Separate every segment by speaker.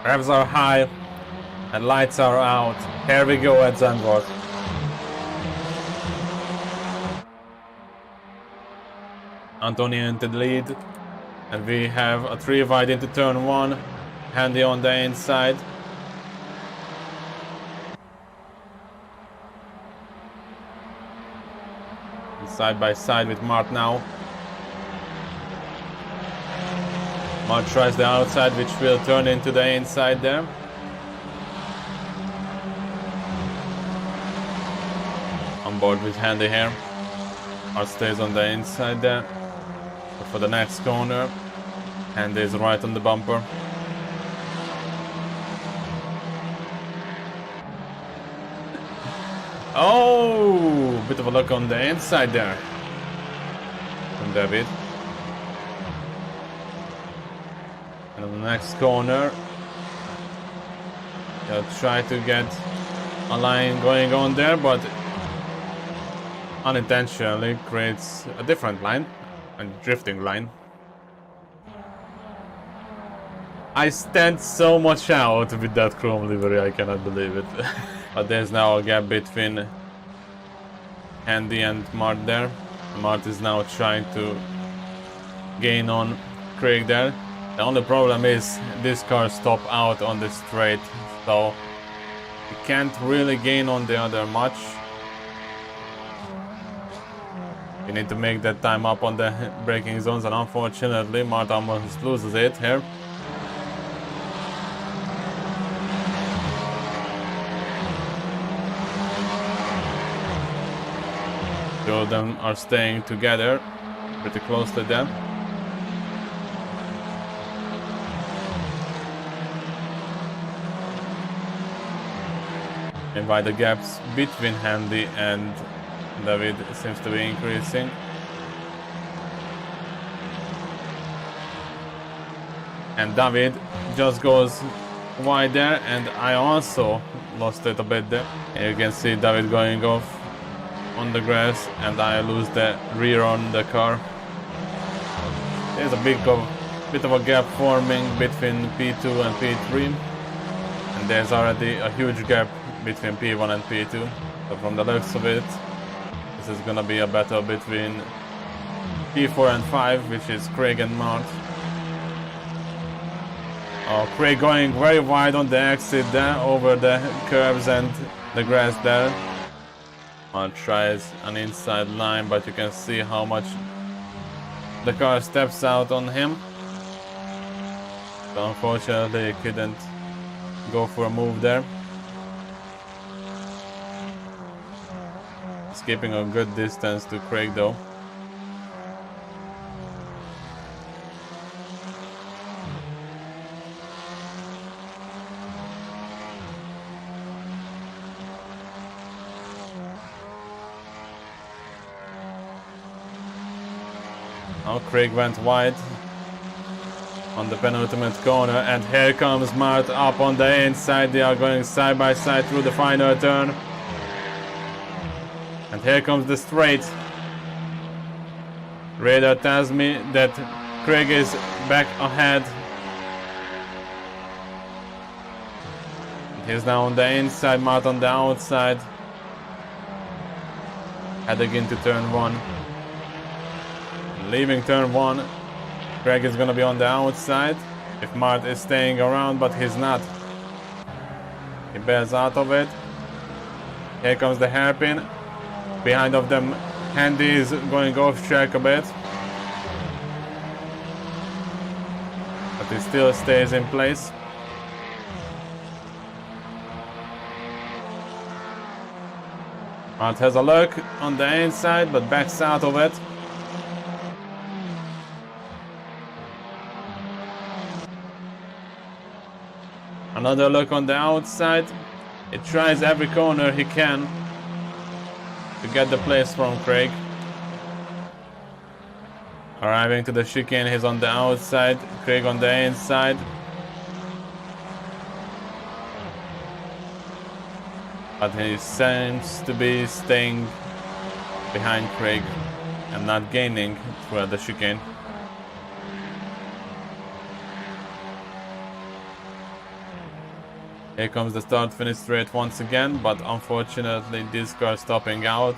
Speaker 1: Revs are high and lights are out. Here we go at Zandvoort. Antonio into the lead. And we have a 3 wide into turn 1. Handy on the inside. Side by side with Mart now. Mart tries the outside, which will turn into the inside there. On board with Handy here. Mart stays on the inside there. But for the next corner, Handy is right on the bumper. Oh, bit of a look on the inside there from David. And on the next corner, he'll try to get a line going on there, but unintentionally creates a different line, a drifting line. I stand so much out with that chrome livery, I cannot believe it. But there's now a gap between Handy and Mart there. Mart is now trying to gain on Craig there. The only problem is this car stopped out on the straight, so you can't really gain on the other much. You need to make that time up on the braking zones, and unfortunately Mart almost loses it here. Two of them are staying together pretty closely there. And by the gaps between Handy and David seems to be increasing. And David just goes wide there, and I also lost it a bit there. And you can see David going off on the grass, and I lose the rear on the car. There's a bit of a gap forming between P2 and P3, and there's already a huge gap between P1 and P2. So from the looks of it, this is gonna be a battle between P4 and 5, which is Craig and Mart. Oh, Craig going very wide on the exit there, over the curves and the grass there. Mart tries an inside line, but you can see how much the car steps out on him. So unfortunately, he couldn't go for a move there. He's keeping a good distance to Craig though. Now Craig went wide on the penultimate corner, and here comes Mart up on the inside. They are going side by side through the final turn. And here comes the straight. Radar tells me that Craig is back ahead. He's now on the inside, Mart on the outside. Heading into turn 1. Leaving turn 1, Craig is gonna be on the outside if Mart is staying around, but he's not. He bails out of it. Here comes the hairpin. Behind of them, Handy is going off track a bit, but he still stays in place. Mart has a look on the inside, but backs out of it. Another look on the outside. He tries every corner he can to get the place from Craig. Arriving to the chicane, he's on the outside, Craig on the inside. But he seems to be staying behind Craig and not gaining throughout the chicane. Here comes the start-finish straight once again, but unfortunately this car stopping out.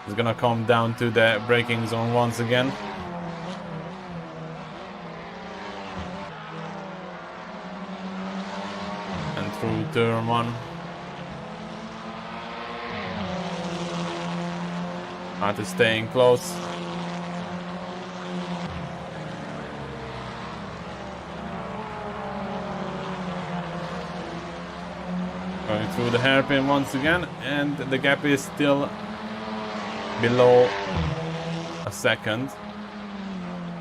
Speaker 1: It's gonna come down to the braking zone once again. And through turn 1. Matt is staying close. Going through the hairpin once again, and the gap is still below a second.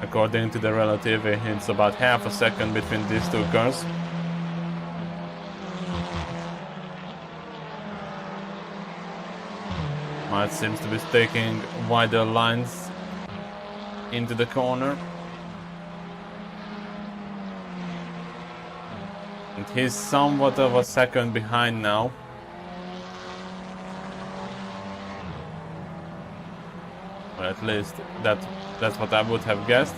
Speaker 1: According to the relative, it's about half a second between these two cars. Matt seems to be taking wider lines into the corner. And he's somewhat of a second behind now. Or at least that's what I would have guessed.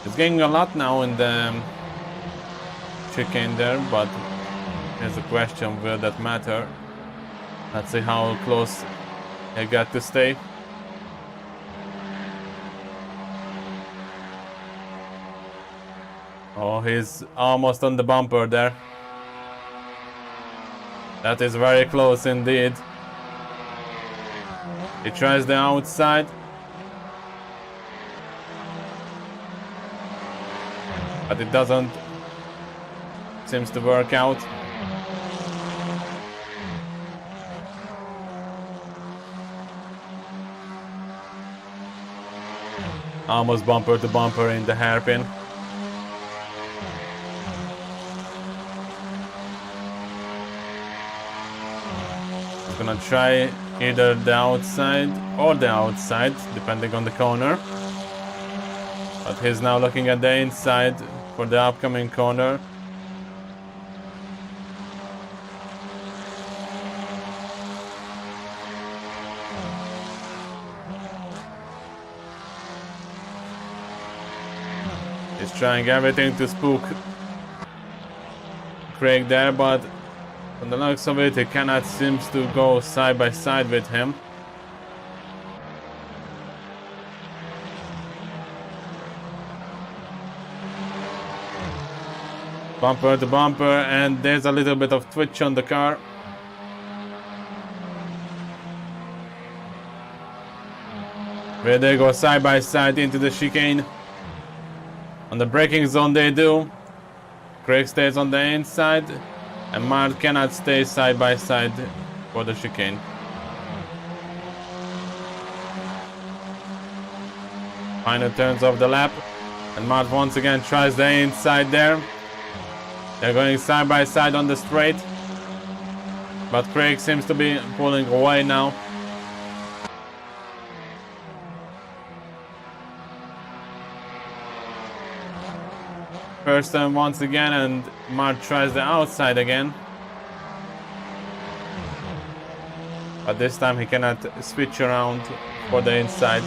Speaker 1: He's gaining a lot now in the chicane there, but here's a question, will that matter? Let's see how close he got to stay. Oh, he's almost on the bumper there. That is very close indeed. He tries the outside. But it doesn't seems to work out. Almost bumper to bumper in the hairpin. Gonna try either the outside or the outside, depending on the corner. But he's now looking at the inside for the upcoming corner. He's trying everything to spook Craig there, but from the looks of it, he cannot seem to go side by side with him. Bumper to bumper, and there's a little bit of twitch on the car. Where they go side by side into the chicane. On the braking zone they do. Craig stays on the inside. And Mart cannot stay side by side for the chicane. Final turns of the lap. And Mart once again tries the inside there. They're going side by side on the straight. But Craig seems to be pulling away now. First turn once again, and Mart tries the outside again. But this time he cannot switch around for the inside.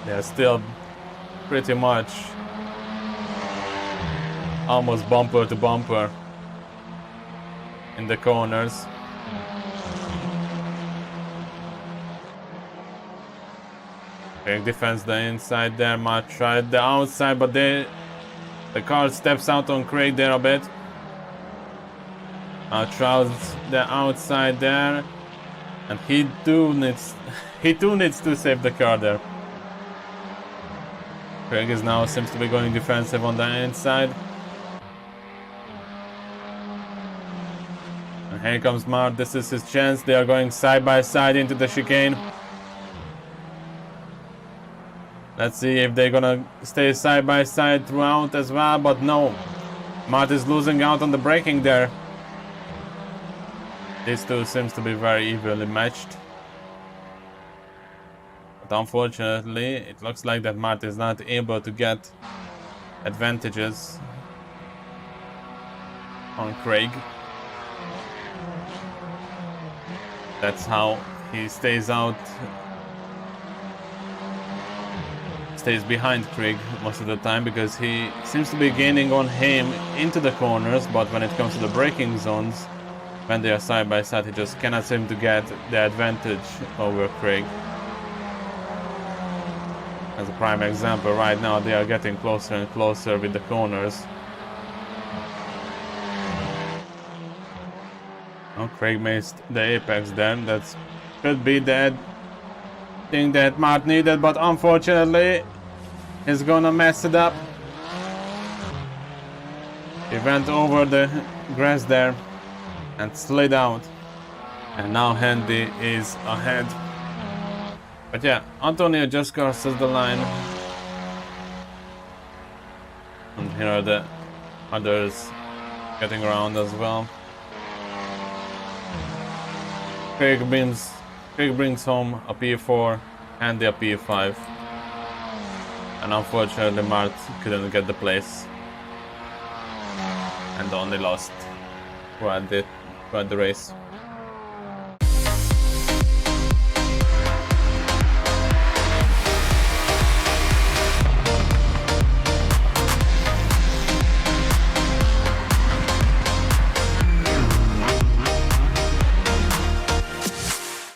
Speaker 1: They're still pretty much almost bumper to bumper in the corners. Craig defends the inside there. Matt tried the outside, but the car steps out on Craig there a bit. Tries the outside there, and he too needs to save the car there. Craig is now seems to be going defensive on the inside. And here comes Mart. This is his chance. They are going side by side into the chicane. Let's see if they're gonna stay side by side throughout as well, but no. Mart is losing out on the braking there. These two seems to be very evenly matched. But unfortunately, it looks like that Mart is not able to get advantages on Craig. That's how he stays behind Krieg most of the time, because he seems to be gaining on him into the corners, but when it comes to the braking zones, when they are side by side, he just cannot seem to get the advantage over Krieg. As a prime example, right now they are getting closer and closer with the corners. Oh, Krieg missed the apex there. That could be that thing that Mart needed, but unfortunately he's gonna mess it up. He went over the grass there and slid out, and now Handy is ahead. But yeah, Antonio just crosses the line, and here are the others getting around as well. Krieg brings home a P4 and a P5, and unfortunately Mart couldn't get the place and only lost throughout the race.